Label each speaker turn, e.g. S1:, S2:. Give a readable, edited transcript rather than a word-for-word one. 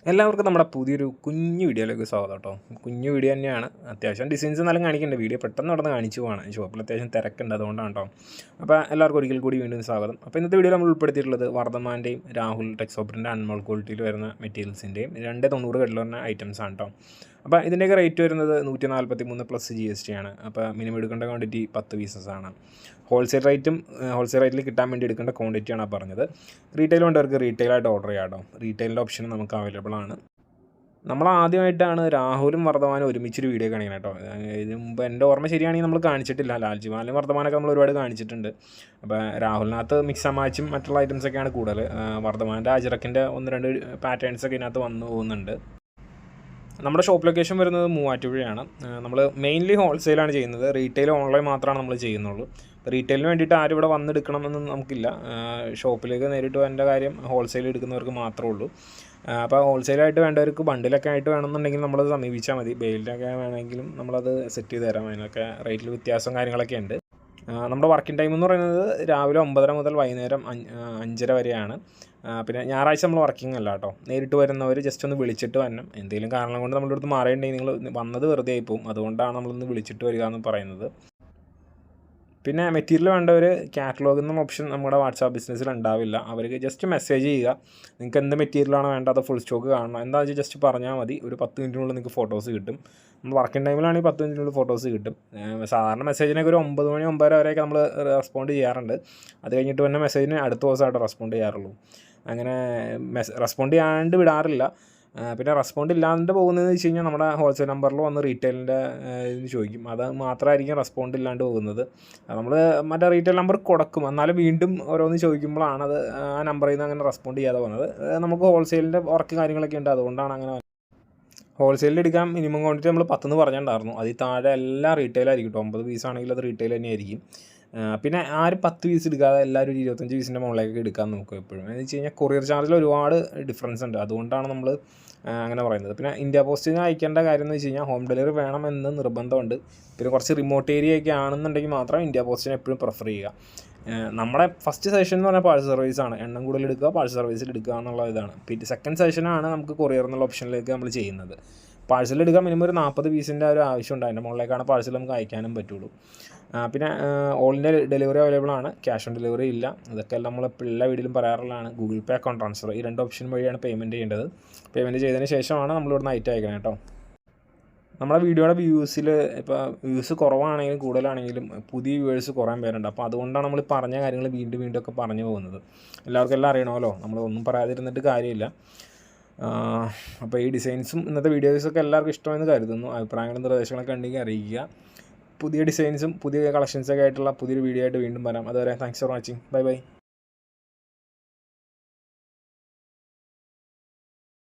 S1: എല്ലാവർക്കും നമ്മുടെ പുതിയൊരു കുഞ്ഞു വീഡിയോയിലേക്ക് സ്വാഗതം കേട്ടോ. കുഞ്ഞു വീഡിയോ തന്നെയാണ്. അത്യാവശ്യം ഡിസൈൻസ് നല്ല കാണിക്കേണ്ട വീഡിയോ പെട്ടെന്ന് നടന്ന് കാണിച്ചു പോവാണ്. ഷോപ്പിൽ അത്യാവശ്യം തിരക്കുണ്ട്, അതുകൊണ്ടാണ് കേട്ടോ. അപ്പോൾ എല്ലാവർക്കും ഒരിക്കൽ കൂടി വീണ്ടും സ്വാഗതം. അപ്പോൾ ഇന്നത്തെ വീഡിയോ നമ്മൾ ഉൾപ്പെടുത്തിയിട്ടുള്ളത് വർദ്ധമാൻ്റെയും രാഹുൽ ടെക്സോപ്പറിൻ്റെ അൺമോൾ ക്വാളിറ്റിയിൽ വരുന്ന മെറ്റീരിയൽസിൻ്റെയും 290 കടയിൽ വരുന്ന ഐറ്റംസ് ആണ് കേട്ടോ. അപ്പോൾ ഇതിൻ്റെയൊക്കെ റേറ്റ് വരുന്നത് 143 പ്ലസ് GST ആണ്. അപ്പോൾ മിനിമം എടുക്കേണ്ട ക്വാണ്ടിറ്റി 10 പീസസ് ആണ്. ഹോൾസെയിൽ റേറ്റിൽ കിട്ടാൻ വേണ്ടി എടുക്കേണ്ട ക്വാണ്ടിറ്റിയാണ് പറഞ്ഞത്. റീറ്റെയിൽ വേണ്ടവർക്ക് റീറ്റെയിലായിട്ട് ഓർഡർ ചെയ്യാം കേട്ടോ. റീറ്റെയിലിൻ്റെ ഓപ്ഷൻ നമുക്ക് അവൈലബിൾ ആണ്. നമ്മൾ ആദ്യമായിട്ടാണ് രാഹുലും വർദ്ധമാനും ഒരുമിച്ചൊരു വീഡിയോ കാണിക്കണം കേട്ടോ. ഇതിന് മുമ്പ് എൻ്റെ ഓർമ്മ ശരിയാണെങ്കിൽ നമ്മൾ കാണിച്ചിട്ടില്ല. ലാൽജിമാലും വർദ്ധമാനൊക്കെ നമ്മൾ ഒരുപാട് കാണിച്ചിട്ടുണ്ട്. അപ്പോൾ രാഹുലിനകത്ത് മിക്സ് ആൻഡ് മാച്ചും മറ്റുള്ള ഐറ്റംസൊക്കെയാണ് കൂടുതൽ. വർദ്ധമാൻ്റെ അജറക്കിൻ്റെ 1-2 പാറ്റേൺസൊക്കെ ഇതിനകത്ത് വന്നു പോകുന്നുണ്ട്. നമ്മുടെ ഷോപ്പ് ലൊക്കേഷൻ വരുന്നത് മൂവാറ്റുപുഴയാണ്. നമ്മൾ മെയിൻലി ഹോൾസെയിലാണ് ചെയ്യുന്നത്. റീറ്റെയിൽ ഓൺലൈൻ മാത്രമാണ് നമ്മൾ ചെയ്യുന്നുള്ളൂ. റീറ്റെയിലിന് വേണ്ടിയിട്ട് ആരും ഇവിടെ വന്നെടുക്കണമെന്ന് നമുക്കില്ല. ഷോപ്പിലേക്ക് നേരിട്ട് വരേണ്ട കാര്യം ഹോൾസെയിൽ എടുക്കുന്നവർക്ക് മാത്രമേ ഉള്ളൂ. അപ്പോൾ ഹോൾസെയിലായിട്ട് വേണ്ടവർക്ക് ബണ്ടിലൊക്കെ ആയിട്ട് വേണമെന്നുണ്ടെങ്കിൽ നമ്മളത് സമീപിച്ചാൽ മതി. ബെയിലൊക്കെ വേണമെങ്കിലും നമ്മളത് സെറ്റ് ചെയ്ത് തരാം. അതിനൊക്കെ റേറ്റിൽ വ്യത്യാസവും കാര്യങ്ങളൊക്കെ ഉണ്ട്. നമ്മുടെ വർക്കിംഗ് ടൈം എന്ന് പറയുന്നത് രാവിലെ 9:30 മുതൽ വൈകുന്നേരം 5:30 വരെയാണ്. പിന്നെ ഞായറാഴ്ച നമ്മൾ വർക്കിംഗ് അല്ല കേട്ടോ. നേരിട്ട് വരുന്നവർ ജസ്റ്റ് ഒന്ന് വിളിച്ചിട്ട് വരണം. എന്തെങ്കിലും കാരണം കൊണ്ട് നമ്മുടെ അടുത്ത് മാറിയിട്ടുണ്ടെങ്കിൽ നിങ്ങൾ വന്നത് വെറുതെ ആയിപ്പോവും. അതുകൊണ്ടാണ് നമ്മളൊന്ന് വിളിച്ചിട്ട് വരിക എന്ന് പറയുന്നത്. പിന്നെ മെറ്റീരിയൽ വേണ്ടവർ കാറ്റലോഗ് എന്ന ഓപ്ഷൻ നമ്മുടെ വാട്സാപ്പ് ബിസിനസ്സിൽ ഉണ്ടാവില്ല. അവർക്ക് ജസ്റ്റ് മെസ്സേജ് ചെയ്യുക. നിങ്ങൾക്ക് എന്ത് മെറ്റീരിയലാണോ വേണ്ടത്, അത് ഫുൾ സ്റ്റോക്ക് കാണണം എന്താണെന്ന് വെച്ചാൽ ജസ്റ്റ് പറഞ്ഞാൽ മതി. ഒരു 10 മിനിറ്റിനുള്ളിൽ നിങ്ങൾക്ക് ഫോട്ടോസ് കിട്ടും. നമ്മൾ വർക്കിംഗ് ടൈമിലാണെങ്കിൽ 10 മിനിറ്റിനുള്ളിൽ ഫോട്ടോസ് കിട്ടും. സാധാരണ മെസ്സേജിനൊക്കെ ഒരു 9 മണി 9:30 വരെയൊക്കെ നമ്മൾ റെസ്പോണ്ട് ചെയ്യാറുണ്ട്. അത് കഴിഞ്ഞിട്ട് തന്നെ മെസ്സേജിന് അടുത്ത ദിവസമായിട്ട് റെസ്പോണ്ട് ചെയ്യാറുള്ളൂ. അങ്ങനെ റെസ്പോണ്ട് ചെയ്യാണ്ട് വിടാറില്ല. പിന്നെ റെസ്പോണ്ട് ഇല്ലാണ്ട് പോകുന്നതെന്ന് വെച്ച് കഴിഞ്ഞാൽ നമ്മുടെ ഹോൾസെയിൽ നമ്പറിൽ വന്ന് റീറ്റെയിലിൻ്റെ ഇത് ചോദിക്കും. അത് മാത്രമായിരിക്കും റെസ്പോണ്ട് ഇല്ലാണ്ട് പോകുന്നത്. നമ്മൾ മറ്റേ റീറ്റെയിൽ നമ്പർ കൊടുക്കും, എന്നാലും വീണ്ടും ഓരോന്ന് ചോദിക്കുമ്പോഴാണ് അത് ആ നമ്പറിൽ നിന്ന് അങ്ങനെ റെസ്പോണ്ട് ചെയ്യാതെ പോകുന്നത്. നമുക്ക് ഹോൾസെയിലിൻ്റെ വർക്ക് കാര്യങ്ങളൊക്കെ ഉണ്ട്, അതുകൊണ്ടാണ് അങ്ങനെ. ഹോൾസെയിലിൽ എടുക്കാൻ മിനിമം ക്വാണ്ടിറ്റി നമ്മൾ 10 പറഞ്ഞിട്ടുണ്ടായിരുന്നു. അതിൽ താഴെ എല്ലാം റീറ്റെയിലായിരിക്കും കേട്ടോ. 50 പീസാണെങ്കിൽ അത് റീറ്റെയിൽ തന്നെയായിരിക്കും. പിന്നെ ആരും 10 പീസ് എടുക്കാതെ എല്ലാവരും ഒരു 25 പീസിൻ്റെ മുകളിലേക്ക് എടുക്കാൻ നോക്കും എപ്പോഴും. എന്ന് വെച്ച് കഴിഞ്ഞാൽ കൊറിയർ ചാർജിൽ ഒരുപാട് ഡിഫറൻസ് ഉണ്ട്, അതുകൊണ്ടാണ് നമ്മൾ അങ്ങനെ പറയുന്നത്. പിന്നെ ഇന്ത്യ പോസ്റ്റിന് അയക്കേണ്ട കാര്യം എന്ന് വെച്ച് കഴിഞ്ഞാൽ ഹോം ഡെലിവറി വേണമെന്ന് നിർബന്ധമുണ്ട്. പിന്നെ കുറച്ച് റിമോട്ട് ഏരിയ ഒക്കെ ആണെന്നുണ്ടെങ്കിൽ മാത്രം ഇന്ത്യ പോസ്റ്റിനെ എപ്പോഴും പ്രിഫർ ചെയ്യുക. നമ്മുടെ ഫസ്റ്റ് സെഷൻ എന്ന് പറഞ്ഞാൽ പാഴ്സൽ സർവീസാണ്. എണ്ണം കൂടുതൽ എടുക്കുക, പാഴ്സൽ സർവീസിൽ എടുക്കുക എന്നുള്ള ഇതാണ്. പിന്നെ സെക്കൻഡ് സെഷനാണ് നമുക്ക് കൊറിയർ എന്നുള്ള ഓപ്ഷനിലേക്ക് നമ്മൾ ചെയ്യുന്നത്. പാഴ്സൽ എടുക്കാൻ മിനിമം ഒരു 40 പീസിൻ്റെ ഒരു ആവശ്യമുണ്ട്. അതിൻ്റെ മുകളിലേക്കാണ് പാഴ്സൽ നമുക്ക് അയക്കാനും പറ്റുള്ളൂ. പിന്നെ ഓൾ ഇന്ത്യ ഡെലിവറി അവൈലബിൾ ആണ്. ക്യാഷ് ഓൺ ഡെലിവറി ഇല്ല. ഇതൊക്കെ നമ്മൾ എല്ലാ വീഡിയോയിലും പറയാറുള്ളതാണ്. ഗൂഗിൾ പേ, അക്കൗണ്ട് ട്രാൻസ്ഫർ, ഈ 2 ഓപ്ഷൻ വഴിയാണ് പേയ്മെൻറ്റ് ചെയ്യേണ്ടത്. പേയ്മെൻറ്റ് ചെയ്തതിന് ശേഷമാണ് നമ്മളിവിടുന്ന് ഐറ്റം അയക്കണം കേട്ടോ. നമ്മുടെ വീഡിയോയുടെ വ്യൂസിൽ ഇപ്പോൾ വ്യൂസ് കുറവാണെങ്കിലും കൂടുതലാണെങ്കിലും പുതിയ വ്യൂവേഴ്സ് കുറേ പേരുണ്ട്. അപ്പോൾ അതുകൊണ്ടാണ് നമ്മൾ പറഞ്ഞ കാര്യങ്ങൾ വീണ്ടും വീണ്ടും ഒക്കെ പറഞ്ഞു പോകുന്നത്. എല്ലാവർക്കും എല്ലാം അറിയണമല്ലോ, നമ്മളൊന്നും പറയാതിരുന്നിട്ട് കാര്യമില്ല. അപ്പോൾ ഈ ഡിസൈൻസും ഇന്നത്തെ വീഡിയോസൊക്കെ എല്ലാവർക്കും ഇഷ്ടമെന്ന് കരുതുന്നു. അഭിപ്രായങ്ങളും നിർദ്ദേശങ്ങളൊക്കെ ഉണ്ടെങ്കിൽ അറിയിക്കുക. പുതിയ ഡിസൈൻസും പുതിയ കളക്ഷൻസൊക്കെ ആയിട്ടുള്ള പുതിയൊരു വീഡിയോ ആയിട്ട് വീണ്ടും വരാം. അതുവരെ thanks for watching. Bye bye.